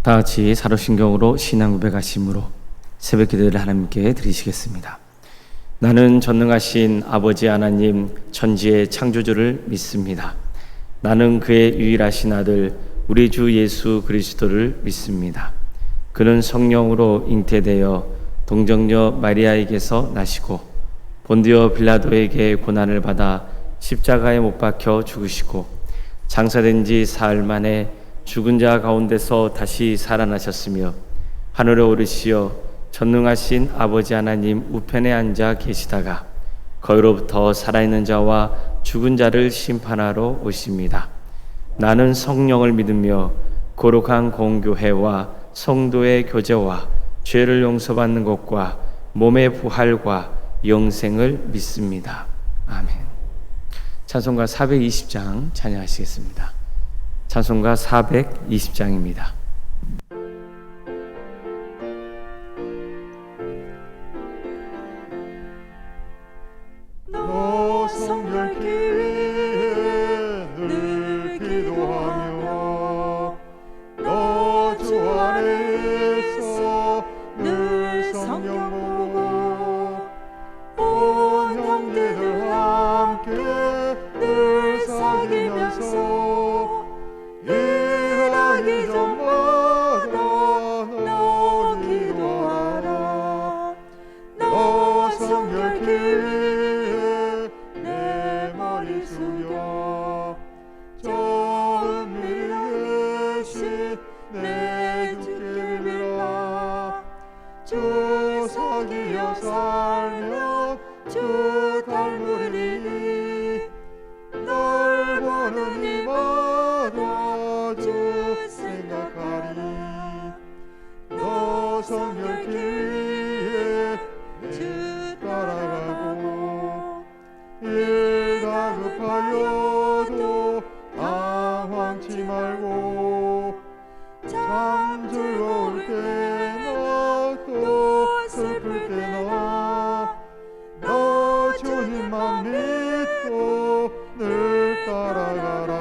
다 같이 사도신경으로 신앙 고백하심으로 새벽 기도를 하나님께 드리시겠습니다. 나는 전능하신 아버지 하나님 천지의 창조주를 믿습니다. 나는 그의 유일하신 아들 우리 주 예수 그리스도를 믿습니다. 그는 성령으로 잉태되어 동정녀 마리아에게서 나시고 본디오 빌라도에게 고난을 받아 십자가에 못 박혀 죽으시고 장사된 지 사흘 만에 죽은 자 가운데서 다시 살아나셨으며 하늘에 오르시어 전능하신 아버지 하나님 우편에 앉아 계시다가 거기로부터 살아있는 자와 죽은 자를 심판하러 오십니다. 나는 성령을 믿으며 거룩한 공교회와 성도의 교제와 죄를 용서받는 것과 몸의 부활과 영생을 믿습니다. 아멘. 찬송가 420장 찬양하시겠습니다. 찬송가 420장입니다. 너 성결케 위해 늘 기도하며 너 주 안에서 늘 성령 보고 온 형제들 함께 늘 사귀면서 일하기 전마다 너 기도하라. 너 성결케 위해 내 머리 숙여 저 은밀히 계신 내 주를 빌라. 주 사귀어 살며 주 닮으리니 널 보는 이마다 주 생각하리. 너 성결케 위해 주 따라가고 일 다급하여도 당황치 말고 참 즐거울 때나 또 슬플 때나 너 주님만 믿고 늘 따라가라.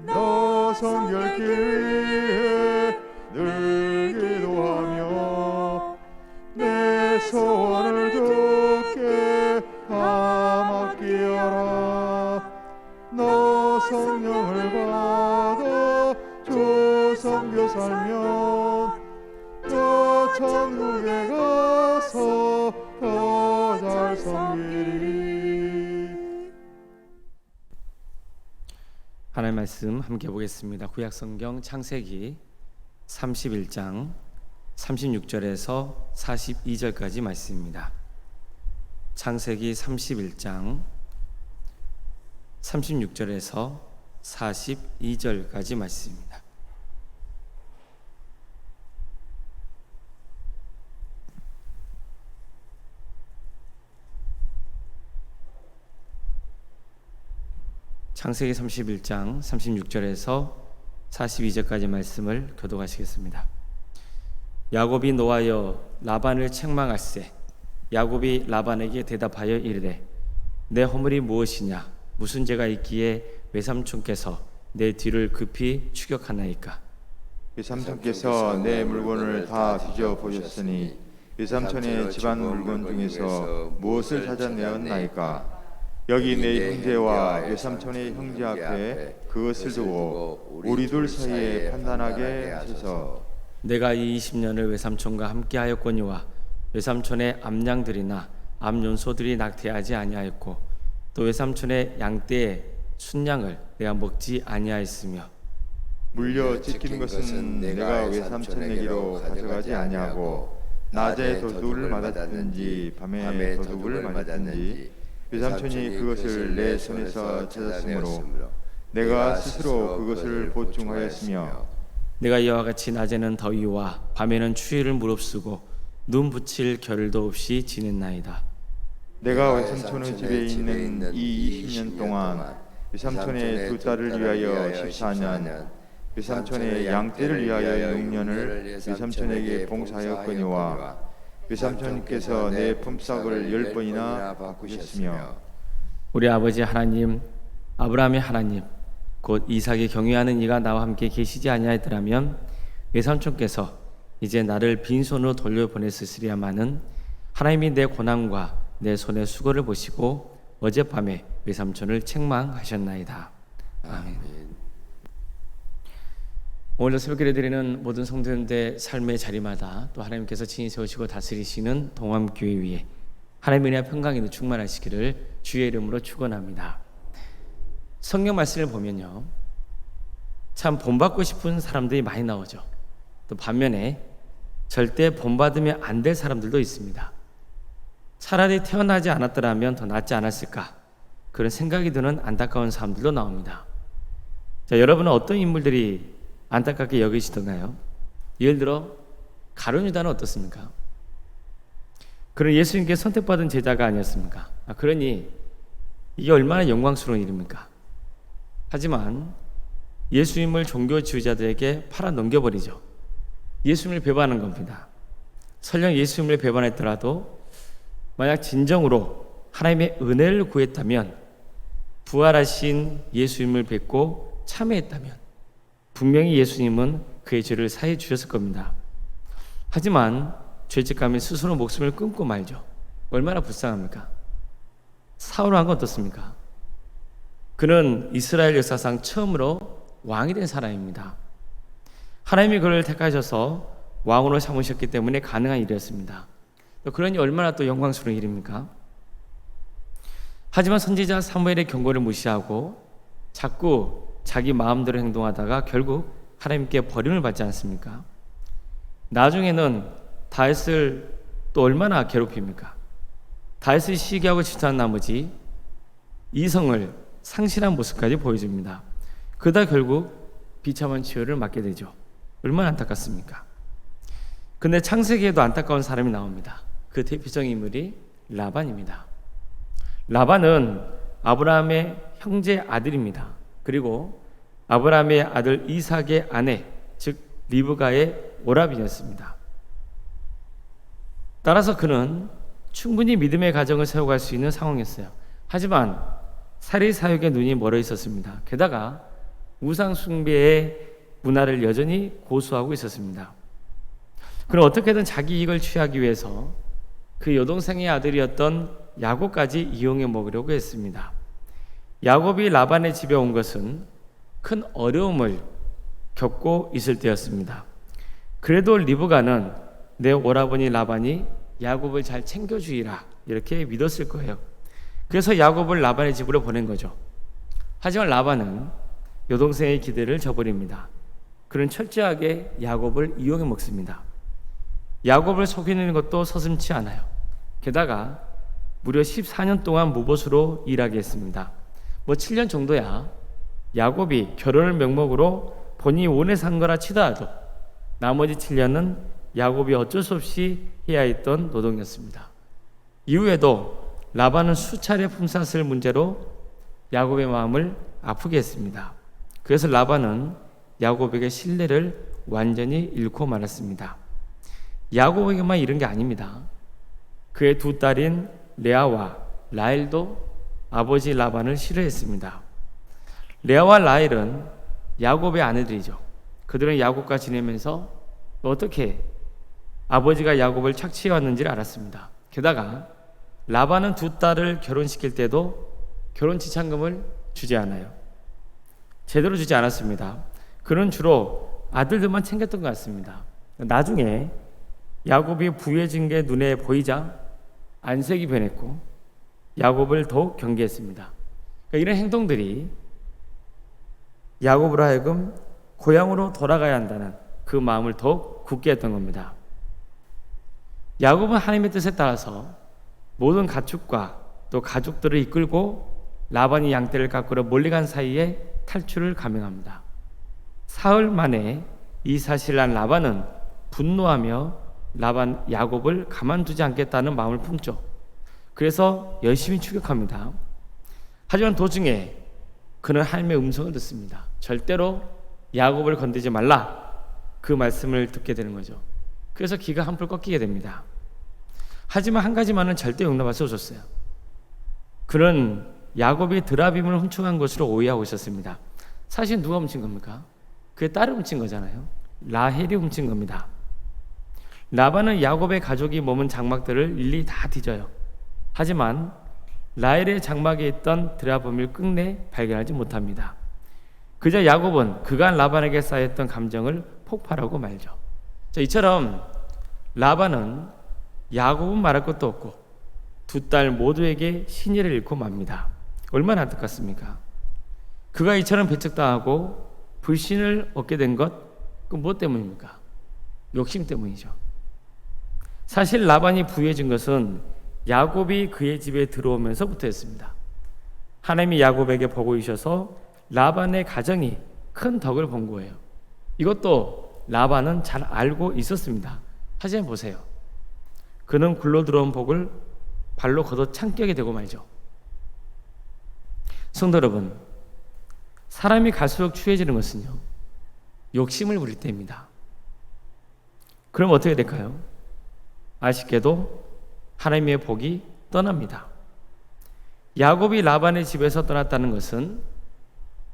너 성결케 위해 늘 기도하며 내 소원을 주께 다 맡기어라. 너 성령을 받아 주 섬겨 살면 저 천국에 가서 더 잘 섬기리. 하나님의 말씀 함께 보겠습니다. 구약성경 창세기 31장 36절에서 42절까지 말씀입니다. 창세기 31장 36절에서 42절까지 말씀입니다. 창세기 31장 36절에서 42절까지 말씀을 교독하시겠습니다. 야곱이 노하여 라반을 책망할세. 야곱이 라반에게 대답하여 이르되 내 허물이 무엇이냐? 무슨 죄가 있기에 외삼촌께서 내 뒤를 급히 추격하나이까? 외삼촌께서 내 물건을 다 뒤져보셨으니 외삼촌의 집안 물건 중에서 무엇을 찾아내었나이까? 여기 내 형제와 외삼촌의 형제 앞에 그것을 두고 우리 둘 사이에 판단하게 하소서. 내가 이 20년을 외삼촌과 함께 하였거니와 외삼촌의 암양들이나 암연소들이 낙태하지 아니하였고 또 외삼촌의 양떼의 순양을 내가 먹지 아니하였으며 물려 찢긴 것은 내가 외삼촌에게로 가져가지 아니하고 낮에 도둑을 맞았든지 밤에 도둑을 맞았든지 외삼촌이 그것을 내 손에서 찾았으므로 내가 스스로 그것을 보충하였으며 내가 이와 같이 낮에는 더위와 밤에는 추위를 무릅쓰고 눈 붙일 겨를도 없이 지냈나이다. 내가 외삼촌의 집에 있는 이 20년 동안 외삼촌의 두 딸을 위하여 14년 외삼촌의 양떼를 위하여 6년을 외삼촌에게 봉사하였거니와 외삼촌께서 내 품삯을 10번이나 바꾸셨으며 우리 아버지 하나님 아브라함의 하나님 곧 이삭이 경외하는 이가 나와 함께 계시지 아니하였더라면 외삼촌께서 이제 나를 빈손으로 돌려보냈으리야마는 하나님이 내 고난과 내 손의 수고를 보시고 어젯밤에 외삼촌을 책망하셨나이다. 아멘. 오늘 새벽기를 드리는 모든 성도님들의 삶의 자리마다 또 하나님께서 친히 세우시고 다스리시는 동암교회 위에 하나님의 은혜와 평강이 충만하시기를 주의 이름으로 축원합니다. 성경 말씀을 보면요, 참 본받고 싶은 사람들이 많이 나오죠. 또 반면에 절대 본받으면 안 될 사람들도 있습니다. 차라리 태어나지 않았더라면 더 낫지 않았을까, 그런 생각이 드는 안타까운 사람들도 나옵니다. 자, 여러분은 어떤 인물들이 안타깝게 여기시던가요? 예를 들어 가룟 유다는 어떻습니까? 그런 예수님께 선택받은 제자가 아니었습니까? 그러니 이게 얼마나 영광스러운 일입니까? 하지만 예수님을 종교 지도자들에게 팔아 넘겨버리죠. 예수님을 배반하는 겁니다. 설령 예수님을 배반했더라도 만약 진정으로 하나님의 은혜를 구했다면, 부활하신 예수님을 뵙고 참회했다면 분명히 예수님은 그의 죄를 사해 주셨을 겁니다. 하지만 죄책감에 스스로 목숨을 끊고 말죠. 얼마나 불쌍합니까? 사울 왕은 어떻습니까? 그는 이스라엘 역사상 처음으로 왕이 된 사람입니다. 하나님이 그를 택하셔서 왕으로 삼으셨기 때문에 가능한 일이었습니다. 그러니 얼마나 또 영광스러운 일입니까? 하지만 선지자 사무엘의 경고를 무시하고 자꾸 자기 마음대로 행동하다가 결국 하나님께 버림을 받지 않습니까? 나중에는 다윗을 또 얼마나 괴롭힙니까? 다윗을 시기하고 질투한 나머지 이성을 상실한 모습까지 보여줍니다. 그러다 결국 비참한 치유를 맞게 되죠. 얼마나 안타깝습니까? 근데 창세기에도 안타까운 사람이 나옵니다. 그 대표적인 인물이 라반입니다. 라반은 아브라함의 형제 아들입니다. 그리고 아브라함의 아들 이삭의 아내, 즉 리브가의 오라비였습니다. 따라서 그는 충분히 믿음의 가정을 세워갈 수 있는 상황이었어요. 하지만 살리사욕의 눈이 멀어 있었습니다. 게다가 우상 숭배의 문화를 여전히 고수하고 있었습니다. 그럼 어떻게든 자기 이익을 취하기 위해서 그 여동생의 아들이었던 야곱까지 이용해 먹으려고 했습니다. 야곱이 라반의 집에 온 것은 큰 어려움을 겪고 있을 때였습니다. 그래도 리브가는 내 오라버니 라반이 야곱을 잘 챙겨주리라 이렇게 믿었을 거예요. 그래서 야곱을 라반의 집으로 보낸 거죠. 하지만 라반은 여동생의 기대를 저버립니다. 그는 철저하게 야곱을 이용해 먹습니다. 야곱을 속이는 것도 서슴지 않아요. 게다가 무려 14년 동안 무보수로 일하게 했습니다. 7년 정도야 야곱이 결혼을 명목으로 본인이 원해서 한 거라 치더라도 나머지 7년은 야곱이 어쩔 수 없이 해야 했던 노동이었습니다. 이후에도 라반은 수차례 품삯을 문제로 야곱의 마음을 아프게 했습니다. 그래서 라반은 야곱에게 신뢰를 완전히 잃고 말았습니다. 야곱에게만 이런 게 아닙니다. 그의 두 딸인 레아와 라헬도 아버지 라반을 싫어했습니다. 레아와 라헬은 야곱의 아내들이죠. 그들은 야곱과 지내면서 어떻게 아버지가 야곱을 착취해 왔는지를 알았습니다. 게다가 라반은 두 딸을 결혼시킬 때도 결혼 지참금을 주지 않아요. 제대로 주지 않았습니다. 그는 주로 아들들만 챙겼던 것 같습니다. 나중에 야곱이 부유해진 게 눈에 보이자 안색이 변했고 야곱을 더욱 경계했습니다. 이런 행동들이 야곱으로 하여금 고향으로 돌아가야 한다는 그 마음을 더욱 굳게 했던 겁니다. 야곱은 하나님의 뜻에 따라서 모든 가축과 또 가족들을 이끌고 라반이 양떼를 깎으러 멀리 간 사이에 탈출을 감행합니다. 사흘 만에 이 사실을 안 라반은 분노하며 야곱을 가만두지 않겠다는 마음을 품죠. 그래서 열심히 추격합니다. 하지만 도중에 그는 하나님의 음성을 듣습니다. 절대로 야곱을 건드리지 말라, 그 말씀을 듣게 되는 거죠. 그래서 기가 한풀 꺾이게 됩니다. 하지만 한 가지만은 절대 용납할 수 없었어요. 그는 야곱이 드라빔을 훔쳐간 것으로 오해하고 있었습니다. 사실 누가 훔친 겁니까? 그의 딸을 훔친 거잖아요. 라헬이 훔친 겁니다. 라반은 야곱의 가족이 머문 장막들을 일일이 다 뒤져요. 하지만 라헬의 장막에 있던 드라봄을 끝내 발견하지 못합니다. 그저 야곱은 그간 라반에게 쌓였던 감정을 폭발하고 말죠. 자, 이처럼 라반은 야곱은 말할 것도 없고 두 딸 모두에게 신의를 잃고 맙니다. 얼마나 안타깝습니까? 그가 이처럼 배척당하고 불신을 얻게 된 것, 그 무엇 때문입니까? 욕심 때문이죠. 사실 라반이 부유해진 것은 야곱이 그의 집에 들어오면서부터였습니다. 하나님이 야곱에게 복을 주셔서 라반의 가정이 큰 덕을 본 거예요. 이것도 라반은 잘 알고 있었습니다. 하지만 보세요. 그는 굴러 들어온 복을 발로 걷어 참게 되고 말죠. 성도 여러분, 사람이 갈수록 추해지는 것은요, 욕심을 부릴 때입니다. 그럼 어떻게 될까요? 아쉽게도 하나님의 복이 떠납니다. 야곱이 라반의 집에서 떠났다는 것은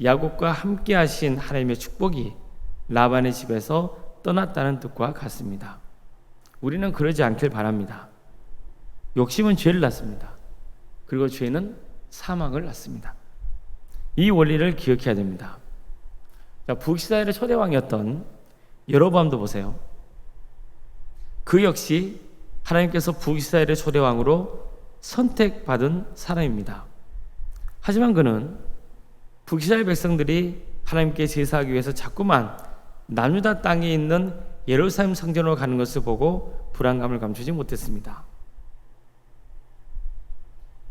야곱과 함께 하신 하나님의 축복이 라반의 집에서 떠났다는 뜻과 같습니다. 우리는 그러지 않길 바랍니다. 욕심은 죄를 낳습니다. 그리고 죄는 사망을 낳습니다. 이 원리를 기억해야 됩니다. 자, 북이스라엘의 초대왕이었던 여로보암도 보세요. 그 역시 하나님께서 북이스라엘의 초대왕으로 선택받은 사람입니다. 하지만 그는 북이스라엘 백성들이 하나님께 제사하기 위해서 자꾸만 남유다 땅에 있는 예루살렘 성전으로 가는 것을 보고 불안감을 감추지 못했습니다.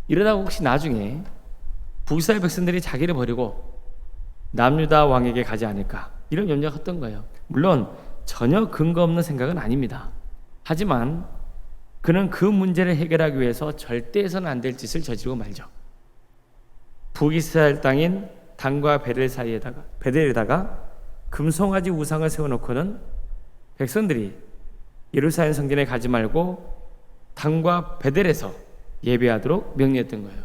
이러다가 혹시 나중에 북이스라엘 백성들이 자기를 버리고 남유다 왕에게 가지 않을까, 이런 염려가 컸던 거예요. 물론 전혀 근거 없는 생각은 아닙니다. 하지만 그는 그 문제를 해결하기 위해서 절대 해서는 안 될 짓을 저지르고 말죠. 북이스라엘 땅인 단과 베델에다가 금송아지 우상을 세워놓고는 백성들이 예루살렘 성전에 가지 말고 단과 베델에서 예배하도록 명령했던 거예요.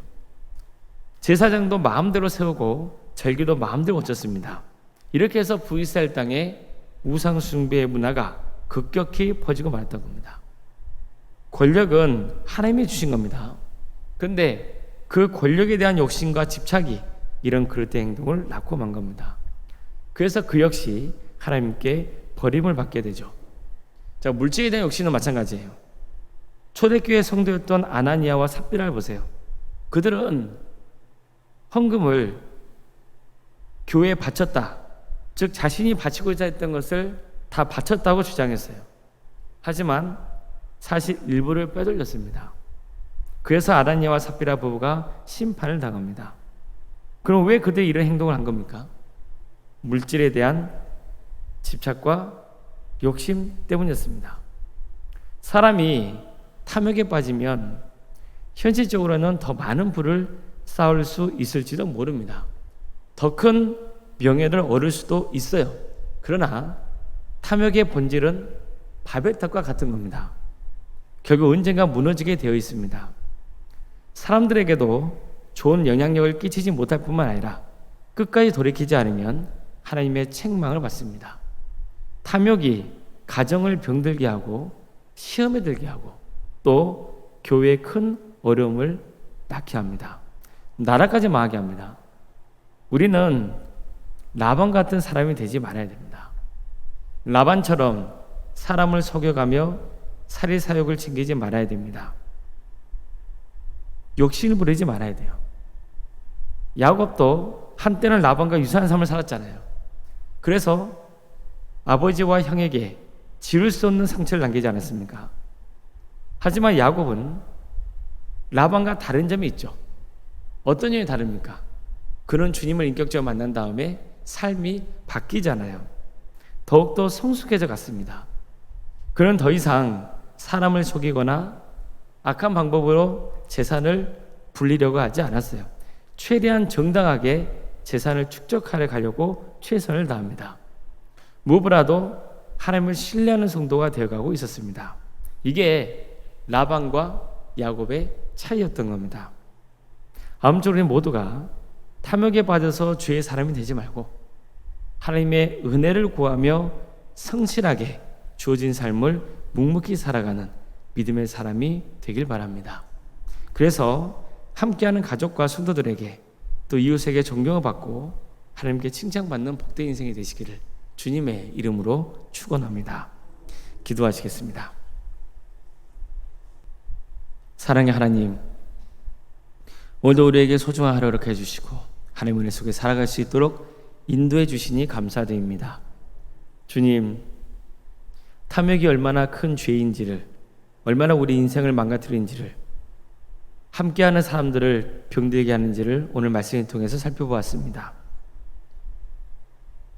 제사장도 마음대로 세우고 절기도 마음대로 고쳤습니다. 이렇게 해서 북이스라엘 땅에 우상 숭배의 문화가 급격히 퍼지고 말았던 겁니다. 권력은 하나님이 주신 겁니다. 그런데 그 권력에 대한 욕심과 집착이 이런 그릇된 행동을 낳고 만 겁니다. 그래서 그 역시 하나님께 버림을 받게 되죠. 자, 물질에 대한 욕심은 마찬가지예요. 초대교회 성도였던 아나니아와 삽비라를 보세요. 그들은 헌금을 교회에 바쳤다, 즉 자신이 바치고자 했던 것을 다 바쳤다고 주장했어요. 하지만 사실 일부를 빼돌렸습니다. 그래서 아나니아와 삽비라 부부가 심판을 당합니다. 그럼 왜 그들이 이런 행동을 한 겁니까? 물질에 대한 집착과 욕심 때문이었습니다. 사람이 탐욕에 빠지면 현실적으로는 더 많은 부를 쌓을 수 있을지도 모릅니다. 더 큰 명예를 얻을 수도 있어요. 그러나 탐욕의 본질은 바벨탑과 같은 겁니다. 결국 언젠가 무너지게 되어 있습니다. 사람들에게도 좋은 영향력을 끼치지 못할 뿐만 아니라 끝까지 돌이키지 않으면 하나님의 책망을 받습니다. 탐욕이 가정을 병들게 하고 시험에 들게 하고 또 교회에 큰 어려움을 낳게 합니다. 나라까지 망하게 합니다. 우리는 라반 같은 사람이 되지 말아야 됩니다. 라반처럼 사람을 속여가며 사리사욕을 챙기지 말아야 됩니다. 욕심을 부리지 말아야 돼요. 야곱도 한때는 라반과 유사한 삶을 살았잖아요. 그래서 아버지와 형에게 지울 수 없는 상처를 남기지 않았습니까? 하지만 야곱은 라반과 다른 점이 있죠. 어떤 점이 다릅니까? 그는 주님을 인격적으로 만난 다음에 삶이 바뀌잖아요. 더욱더 성숙해져 갔습니다. 그는 더 이상 사람을 속이거나 악한 방법으로 재산을 불리려고 하지 않았어요. 최대한 정당하게 재산을 축적하려 가려고 최선을 다합니다. 무엇보다도 하나님을 신뢰하는 성도가 되어가고 있었습니다. 이게 라반과 야곱의 차이였던 겁니다. 아무쪼록 우리 모두가 탐욕에 빠져서 죄의 사람이 되지 말고 하나님의 은혜를 구하며 성실하게 주어진 삶을 묵묵히 살아가는 믿음의 사람이 되길 바랍니다. 그래서 함께하는 가족과 성도들에게 또 이웃에게 존경을 받고 하나님께 칭찬받는 복된 인생이 되시기를 주님의 이름으로 축원합니다. 기도하시겠습니다. 사랑의 하나님, 오늘도 우리에게 소중한 하루 허락해 주시고 하나님의 은혜 속에 살아갈 수 있도록 인도해 주시니 감사드립니다. 주님, 탐욕이 얼마나 큰 죄인지를, 얼마나 우리 인생을 망가뜨리는지를, 함께하는 사람들을 병들게 하는지를 오늘 말씀을 통해서 살펴보았습니다.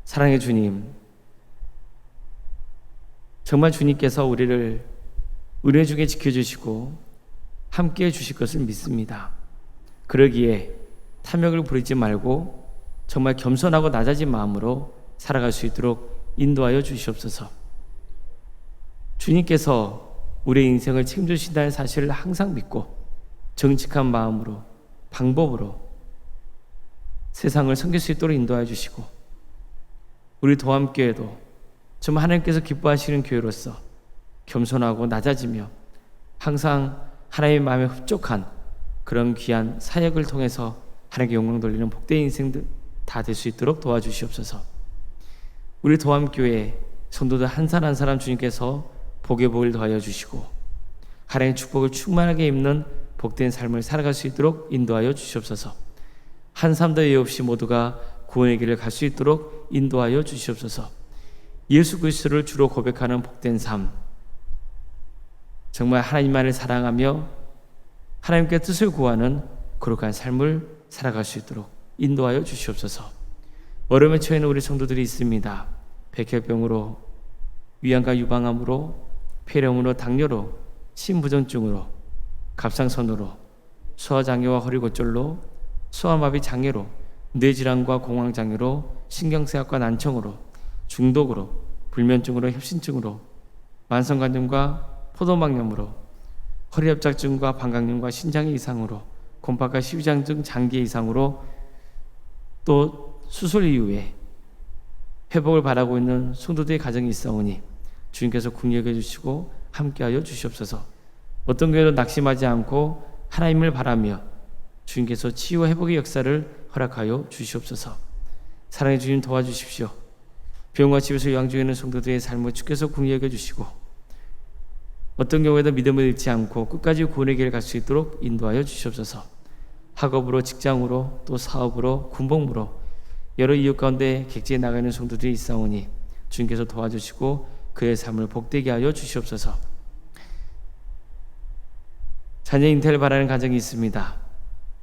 사랑의 주님, 정말 주님께서 우리를 은혜 중에 지켜주시고 함께해 주실 것을 믿습니다. 그러기에 탐욕을 부리지 말고 정말 겸손하고 낮아진 마음으로 살아갈 수 있도록 인도하여 주시옵소서. 주님께서 우리의 인생을 책임지신다는 사실을 항상 믿고 정직한 마음으로, 방법으로 세상을 섬길 수 있도록 인도하여 주시고, 우리 도함교회도 정말 하나님께서 기뻐하시는 교회로서 겸손하고 낮아지며 항상 하나님의 마음에 흡족한 그런 귀한 사역을 통해서 하나님께 영광 돌리는 복된 인생들 다 될 수 있도록 도와주시옵소서. 우리 도함교회 성도들 한 사람 한 사람 주님께서 복의 복을 더하여 주시고 하나님의 축복을 충만하게 입는 복된 삶을 살아갈 수 있도록 인도하여 주시옵소서. 한 사람도 예외 없이 모두가 구원의 길을 갈 수 있도록 인도하여 주시옵소서. 예수 그리스도를 주로 고백하는 복된 삶, 정말 하나님만을 사랑하며 하나님께 뜻을 구하는 거룩한 삶을 살아갈 수 있도록 인도하여 주시옵소서. 어려움에 처해 있는 우리 성도들이 있습니다. 백혈병으로, 위암과 유방암으로, 폐렴으로, 당뇨로, 심부전증으로, 갑상선으로, 소화장애와 허리골절로, 소아마비 장애로, 뇌질환과 공황장애로, 신경쇠약과 난청으로, 중독으로, 불면증으로, 협신증으로, 만성관념과 포도막염으로, 허리협착증과 방광염과 신장의 이상으로, 곰팡과 십이장 등 장기 이상으로, 또 수술 이후에 회복을 바라고 있는 성도들의 가정이 있사오니 주님께서 궁여겨 주시고 함께하여 주시옵소서. 어떤 교회도 낙심하지 않고 하나님을 바라며 주님께서 치유와 회복의 역사를 허락하여 주시옵소서. 사랑해 주님 도와주십시오. 병과 집에서 요양 중에 있는 성도들의 삶을 주께서 궁여겨 주시고 어떤 경우에도 믿음을 잃지 않고 끝까지 구원의 길을 갈 수 있도록 인도하여 주시옵소서. 학업으로, 직장으로, 또 사업으로, 군복무로 여러 이유 가운데 객지에 나가 있는 성도들이 있사오니 주님께서 도와주시고 그의 삶을 복되게 하여 주시옵소서. 자녀 잉태를 바라는 가정이 있습니다.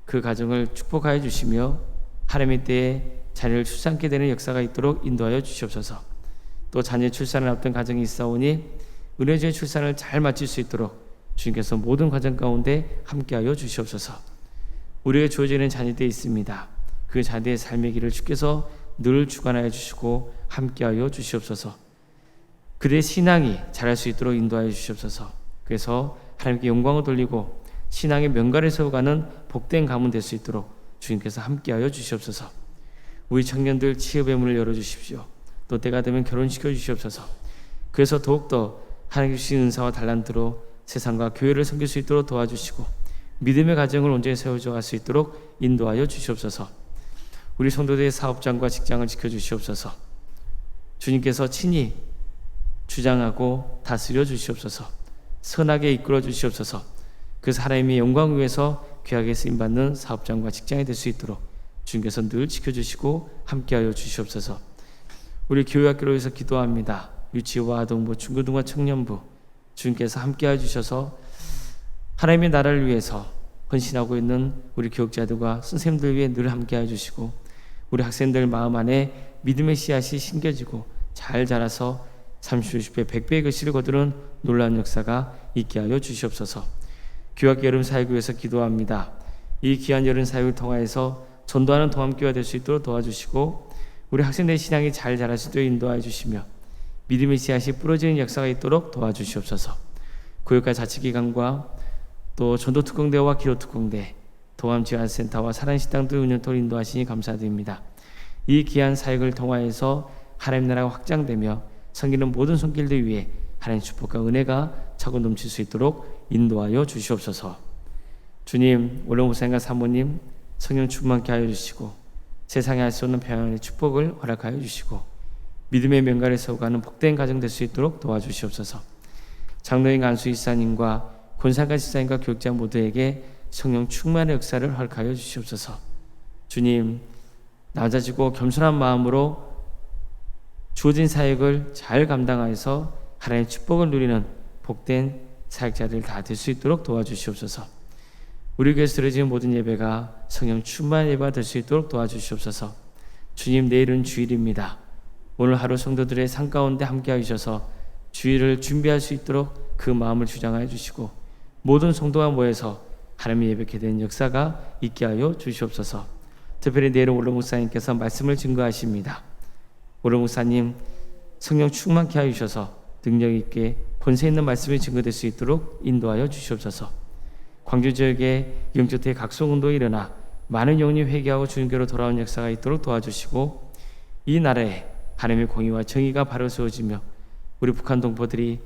그 가정을 축복하여 주시며 하나님의 때에 자녀를 출산케 되는 역사가 있도록 인도하여 주시옵소서. 또 자녀 출산을 앞둔 가정이 있사오니 은혜주의 출산을 잘 마칠 수 있도록 주님께서 모든 과정 가운데 함께하여 주시옵소서. 우리에게 주어지는 자녀들이 있습니다. 그 자녀의 삶의 길을 주께서 늘 주관하여 주시고 함께하여 주시옵소서. 그들의 신앙이 자랄 수 있도록 인도하여 주시옵소서. 그래서 하나님께 영광을 돌리고 신앙의 명가를 세워가는 복된 가문 될 수 있도록 주님께서 함께하여 주시옵소서. 우리 청년들 취업의 문을 열어주십시오. 또 때가 되면 결혼시켜 주시옵소서. 그래서 더욱더 하나님 주신 은사와 달란트로 세상과 교회를 섬길 수 있도록 도와주시고 믿음의 가정을 온전히 세워져 갈 수 있도록 인도하여 주시옵소서. 우리 성도들의 사업장과 직장을 지켜주시옵소서. 주님께서 친히 주장하고 다스려 주시옵소서. 선하게 이끌어 주시옵소서. 그래서 하나님의 영광을 위해서 귀하게 쓰임받는 사업장과 직장이 될 수 있도록 주님께서 늘 지켜주시고 함께하여 주시옵소서. 우리 교회학교를 위해서 기도합니다. 유치와 아동부, 중고등부, 청년부 주님께서 함께하여 주셔서 하나님의 나라를 위해서 헌신하고 있는 우리 교육자들과 선생님들 위해 늘 함께하여 주시고 우리 학생들 마음 안에 믿음의 씨앗이 심겨지고 잘 자라서 30, 60배, 100배의 글씨를 거두는 놀라운 역사가 있게 하여 주시옵소서. 교학교 여름 사역을 위해서 기도합니다. 이 귀한 여름 사역을 통하여서 전도하는 도함교회가 될 수 있도록 도와주시고 우리 학생들의 신앙이 잘 자랄 수 있도록 인도하여 주시며 믿음의 씨앗이 뿌려지는 역사가 있도록 도와주시옵소서. 교육과 자치기관과 또 전도특공대와 기도특공대, 도함지원센터와 사랑식당들 운영토를 인도하시니 감사드립니다. 이 귀한 사역을 통하여서 하나님 나라가 확장되며 섬기는 모든 손길들 위해 하나님의 축복과 은혜가 차고 넘칠 수 있도록 인도하여 주시옵소서. 주님, 오늘 목사님과 사모님 성령 충만케 하여 주시고 세상에 할 수 없는 평안의 축복을 허락하여 주시고 믿음의 명가를 세워가는 복된 가정 될 수 있도록 도와주시옵소서. 장로인 안수 이사님과 권상가 지사님과 교육자 모두에게 성령 충만의 역사를 허락하여 주시옵소서. 주님, 낮아지고 겸손한 마음으로 주어진 사역을 잘 감당하여서 하나님의 축복을 누리는 복된 사역자들 다 될 수 있도록 도와주시옵소서. 우리 교회에서 드려지는 모든 예배가 성령 충만 예배가 될 수 있도록 도와주시옵소서. 주님, 내일은 주일입니다. 오늘 하루 성도들의 삶 가운데 함께 하셔서 주일을 준비할 수 있도록 그 마음을 주장하여 주시고 모든 성도가 모여서 하나님의 예배게 되는 역사가 있게 하여 주시옵소서. 특별히 내일은 오로 목사님께서 말씀을 증거하십니다. 오로 목사님 성령 충만케 하여 주셔서 능력 있게 권세 있는 말씀이 증거될 수 있도록 인도하여 주시옵소서. 광주 지역에 영적대 각성운동이 일어나 많은 영혼이 회개하고 주님께로 돌아온 역사가 있도록 도와주시고 이 나라에 하나님의 공의와 정의가 바로 세워지며 우리 북한 동포들이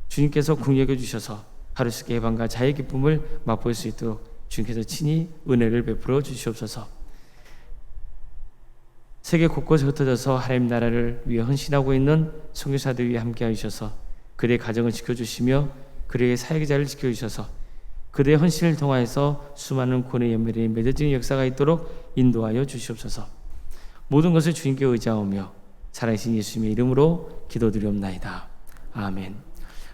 주님께서 궁여겨 주셔서 하루씩 해방과 자유의 기쁨을 맛볼 수 있도록 주님께서 친히 은혜를 베풀어 주시옵소서. 세계 곳곳에 흩어져서 하나님 나라를 위해 헌신하고 있는 선교사들 위해 함께 하셔서 그들의 가정을 지켜주시며 그들의 사역의 자리를 지켜주셔서 그들의 헌신을 통하여서 수많은 구원의 연결이 맺어지는 역사가 있도록 인도하여 주시옵소서. 모든 것을 주님께 의지하오며 살아계신 예수님의 이름으로 기도드리옵나이다. 아멘.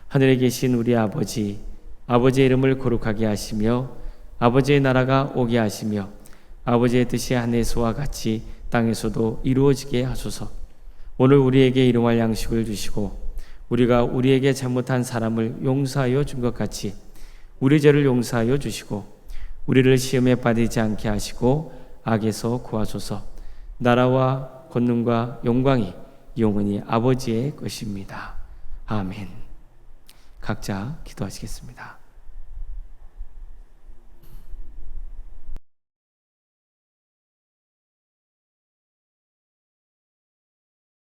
하늘에 계신 우리 아버지, 아버지의 이름을 거룩하게 하시며 아버지의 나라가 오게 하시며 아버지의 뜻이 하늘에서와 같이 땅에서도 이루어지게 하소서. 오늘 우리에게 일용할 양식을 주시고 우리가 우리에게 잘못한 사람을 용서하여 준 것 같이 우리 죄를 용서하여 주시고 우리를 시험에 빠지지 않게 하시고 악에서 구하소서. 나라와 권능과 영광이 영원히 아버지의 것입니다. 아멘. 각자 기도하시겠습니다.